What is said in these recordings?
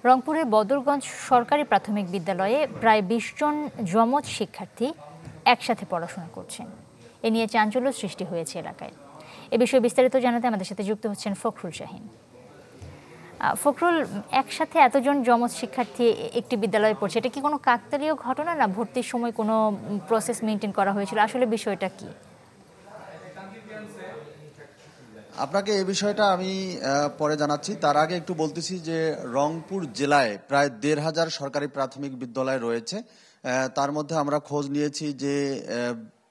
রংপুরের বদরগঞ্জ সরকারি প্রাথমিক বিদ্যালয়ে প্রায় ২০ জন যমজ শিক্ষার্থী একসাথে পড়াশোনা করছেন। এ নিয়ে চাঞ্চল্য সৃষ্টি হয়েছে এলাকায়। এ বিষয়ে বিস্তারিত জানাতে আমাদের সাথে যুক্ত হচ্ছেন ফখরুল শাহীন। ফখরুল, একসাথে এতজন যমজ শিক্ষার্থী একটি বিদ্যালয়ে পড়ছে, এটা কি কোনো কাকতালীয় ঘটনা, না ভর্তির সময় কোনো প্রসেস মেনটেন করা হয়েছিল? আসলে বিষয়টা কি? আপনাকে এই বিষয়টা আমি পরে জানাচ্ছি। তার আগে একটু বলতেছি যে রংপুর জেলায় প্রায় ১৫০০ সরকারি প্রাথমিক বিদ্যালয় রয়েছে। তার মধ্যে আমরা খোঁজ নিয়েছি যে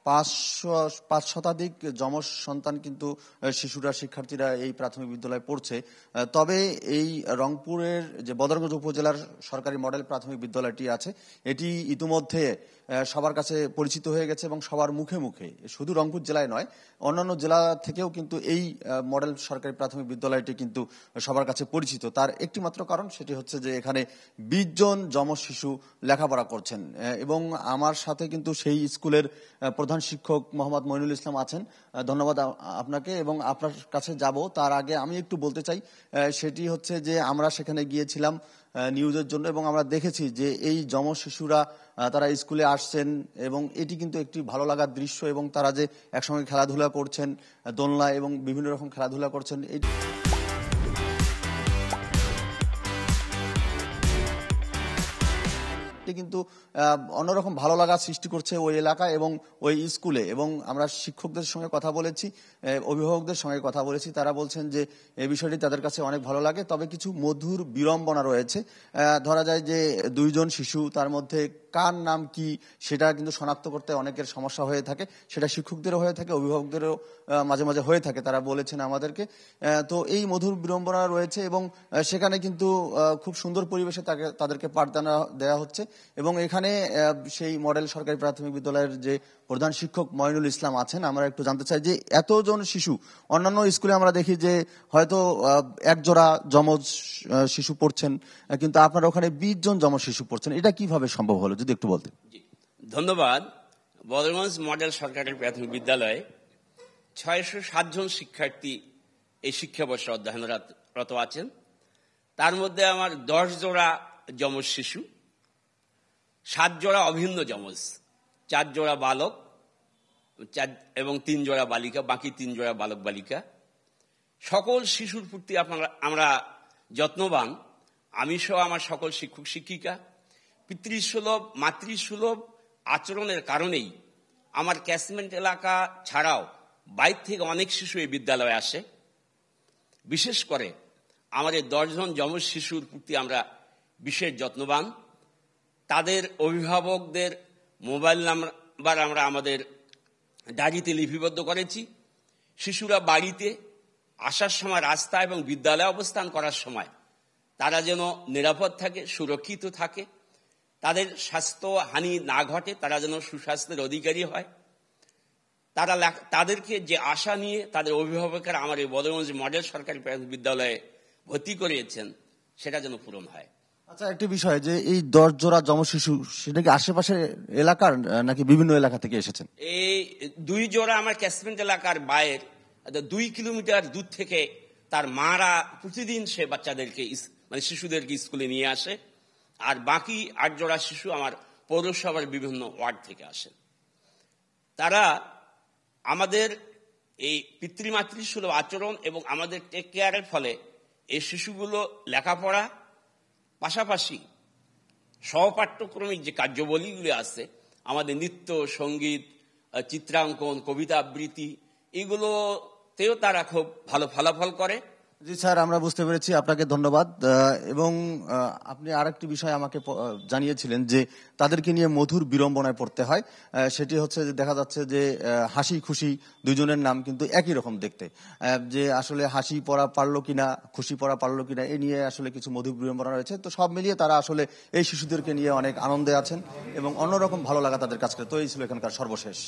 ৫ শতাধিক যমজ সন্তান কিন্তু শিশুরা শিক্ষার্থীরা এই প্রাথমিক বিদ্যালয়ে পড়ছে। তবে এই রংপুরের যে বদরগঞ্জ উপজেলার সরকারি মডেল প্রাথমিক বিদ্যালয়টি আছে, এটি ইতিমধ্যে সবার কাছে পরিচিত হয়ে গেছে এবং সবার মুখে মুখে, শুধু রংপুর জেলায় নয় অন্যান্য জেলা থেকেও কিন্তু এই মডেল সরকারি প্রাথমিক বিদ্যালয়টি কিন্তু সবার কাছে পরিচিত। তার একটি মাত্র কারণ, সেটি হচ্ছে যে এখানে ২০ জন যমজ শিশু লেখাপড়া করছেন এবং আমার সাথে কিন্তু সেই স্কুলের প্রধান শিক্ষক মোহাম্মদ মইনুল ইসলাম আছেন। ধন্যবাদ আপনাকে এবং আপনার কাছে যাব। তার আগে আমি একটু বলতে চাই, সেটি হচ্ছে যে আমরা সেখানে গিয়েছিলাম নিউজের জন্য এবং আমরা দেখেছি যে এই যমজ শিশুরা তারা স্কুলে আসছেন এবং এটি কিন্তু একটি ভালো লাগার দৃশ্য এবং তারা যে একসঙ্গে খেলাধুলা করছেন, দোলনা এবং বিভিন্ন রকম খেলাধুলা করছেন, কিন্তু অন্যরকম ভালো লাগা সৃষ্টি করছে ওই এলাকা এবং ওই স্কুলে। এবং আমরা শিক্ষকদের সঙ্গে কথা বলেছি, অভিভাবকদের সঙ্গে কথা বলেছি, তারা বলছেন যে এই বিষয়টি তাদের কাছে অনেক ভালো লাগে। তবে কিছু মধুর বিড়ম্বনা রয়েছে। ধরা যায় যে ২ জন শিশু, তার মধ্যে কার নাম কি সেটা কিন্তু শনাক্ত করতে অনেকের সমস্যা হয়ে থাকে। সেটা শিক্ষকদেরও হয়ে থাকে, অভিভাবকদেরও মাঝে মাঝে হয়ে থাকে, তারা বলেছেন আমাদেরকে। তো এই মধুর বিড়ম্বনা রয়েছে এবং সেখানে কিন্তু খুব সুন্দর পরিবেশে তাদেরকে পাঠদান দেওয়া হচ্ছে। এবং এখানে সেই মডেল সরকারি প্রাথমিক বিদ্যালয়ের যে প্রধান শিক্ষক মইনুল ইসলাম আছেন, আমরা একটু জানতে চাই যে এতজন শিশু, অন্যান্য স্কুলে আমরা দেখি যে হয়তো একজোড়া যমজ শিশু পড়ছেন, কিন্তু আপনারা ওখানে ২০ জন যমজ শিশু পড়ছেন, এটা কিভাবে সম্ভব হলো যদি একটু বলতেন। ধন্যবাদ। বদরগঞ্জ মডেল সরকারি প্রাথমিক বিদ্যালয়ে ৬০৭ জন শিক্ষার্থী এই শিক্ষাবর্ষে অধ্যয়নরত আছেন। তার মধ্যে আমার ১০ জোড়া যমজ শিশু, ৭ জোড়া অভিন্ন যমজ, ৪ জোড়া বালক এবং ৩ জোড়া বালিকা, বাকি ৩ জোড়া বালক বালিকা। সকল শিশুর প্রতি আমরা যত্নবান। আমি সহ আমার সকল শিক্ষক শিক্ষিকা পিতৃসুলভ মাতৃসুলভ আচরণের কারণেই আমার ক্যাচমেন্ট এলাকা ছাড়াও বাইরে থেকে অনেক শিশু এই বিদ্যালয়ে আসে। বিশেষ করে আমাদের ১০ জন যমজ শিশুর প্রতি আমরা বিশেষ যত্নবান। তাদের অভিভাবকদের মোবাইল নাম্বার আমরা আমাদের ডায়েরিতে লিপিবদ্ধ করেছি। শিশুরা বাড়িতে আসার সময়, রাস্তা এবং বিদ্যালয়ে অবস্থান করার সময় তারা যেন নিরাপদ থাকে, সুরক্ষিত থাকে, তাদের স্বাস্থ্য হানি না ঘটে, তারা যেন সুস্বাস্থ্যের অধিকারী হয়। তাদেরকে যে আশা নিয়ে তাদের অভিভাবকেরা আমার এই বদরগঞ্জ মডেল সরকারি প্রাথমিক বিদ্যালয়ে ভর্তি করিয়েছেন, সেটা যেন পূরণ হয়। আচ্ছা, একটি বিষয় যে এই ১০ জোড়া যমজ শিশু, সেটা কি আশেপাশের এলাকার নাকি বিভিন্ন এলাকা থেকে এসেছেন? এই ২ জোড়া আমার ক্যাচমেন্ট এলাকার বাইরের ২ কিলোমিটার দূর থেকে তার মারা প্রতিদিন সে বাচ্চাদেরকে মানে শিশুদেরকে স্কুলে নিয়ে আসে। আর বাকি ৮ জোড়া শিশু আমার পৌরসভার বিভিন্ন ওয়ার্ড থেকে আসে। তারা আমাদের এই পিতৃমাতৃসুলভ আচরণ এবং আমাদের টেক কেয়ারের ফলে এই শিশুগুলো লেখাপড়া পাশাপাশি সহপাঠ্যক্রমিক যে কার্যবলীগুলি আছে, আমাদের নৃত্য, সঙ্গীত, চিত্রাঙ্কন, কবিতা আবৃত্তি, এগুলোতেও তারা খুব ভালো ফলাফল করে। জি স্যার, আমরা বুঝতে পেরেছি, আপনাকে ধন্যবাদ। এবং আপনি আরেকটি বিষয় আমাকে জানিয়েছিলেন যে তাদেরকে নিয়ে মধুর বিড়ম্বনায় পড়তে হয়। সেটি হচ্ছে যে দেখা যাচ্ছে যে হাসি খুশি দুজনের নাম কিন্তু একই রকম দেখতে, যে আসলে হাসি পড়া পারলো কিনা, খুশি পড়া পারলো কিনা, এ নিয়ে আসলে কিছু মধুর বিড়ম্বনা রয়েছে। তো সব মিলিয়ে তারা আসলে এই শিশুদেরকে নিয়ে অনেক আনন্দে আছেন এবং অন্যরকম ভালো লাগা তাদের কাছে। তো এই ছিল এখানকার সর্বশেষ।